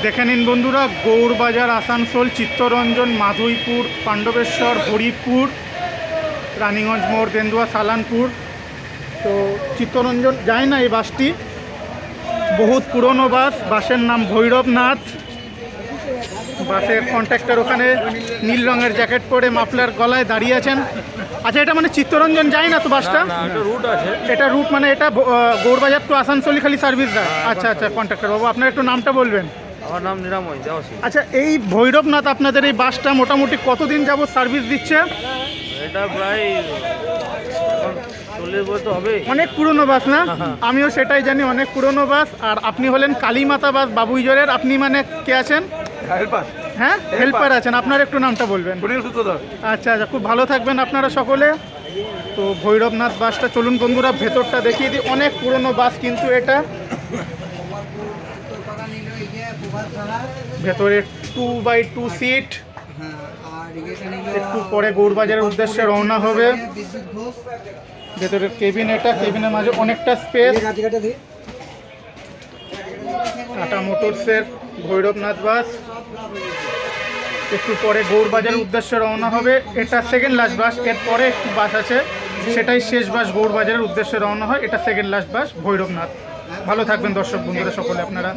দেখে নিন বন্ধুরা, গৌড়বাজার, আসানসোল, চিত্তরঞ্জন, মাধবপুর, পাণ্ডবেশ্বর, হরিপুর, রানীগঞ্জ মোড়, তেন্দুয়া, সালানপুর। তো চিত্তরঞ্জন যায় না এই বাসটি, বহুত পুরনো বাস। বাসের নাম ভৈরবনাথ। বাসের কন্ট্রাক্টর ওখানে নীল রঙের জ্যাকেট পরে মাফলার গলায় দাঁড়িয়ে আছেন। আচ্ছা, এটা মানে চিত্তরঞ্জন যায় না তো বাসটা? রুট আছে, এটা রুট মানে এটা গৌড়বাজার টু আসানসোলই খালি সার্ভিস দেয়? আচ্ছা আচ্ছা, কন্ট্রাক্টর বাবু আপনার একটু নামটা বলবেন? আমার নাম নিরাময় দেওয়াশী। আচ্ছা, এই ভৈরবনাথ আপনাদের এই বাসটা মোটামুটি কতদিন যাবত সার্ভিস দিচ্ছে? এটা প্রায় 40 বছর তো হবে। অনেক পুরনো বাস না? আমিও সেটাই জানি, অনেক পুরনো বাস। আর আপনি হলেন কালীমাতা বাস বাবুইজোরের, আপনি মানে কে আছেন? হ্যাঁ, হেল্পার আছেন। আপনার একটু নামটা বলবেন? আচ্ছা আচ্ছা, খুব ভালো থাকবেন আপনারা সকলে। তো ভৈরবনাথ বাসটা চলুন বন্ধুরা ভেতরটা দেখিয়ে দিই। অনেক পুরনো বাস কিন্তু এটা। ভেতরে 2x2 সিট। একটু পরে গৌড়বাজারের উদ্দেশ্যে রওনা হবে। ভেতরের কেবিন, এটা কেবিনের মাঝে অনেকটা স্পেস। টাটা মোটরসের ভৈরবনাথ বাস একটু পরে গৌড়বাজারের উদ্দেশ্যে রওনা হবে। এটা সেকেন্ড লাস্ট বাস, এরপরে একটু বাস আছে, সেটাই শেষ বাস গৌড়বাজারের উদ্দেশ্যে রওনা হয়। এটা সেকেন্ড লাস্ট বাস ভৈরবনাথ। ভালো থাকবেন দর্শক বন্ধুরা সকলে আপনারা।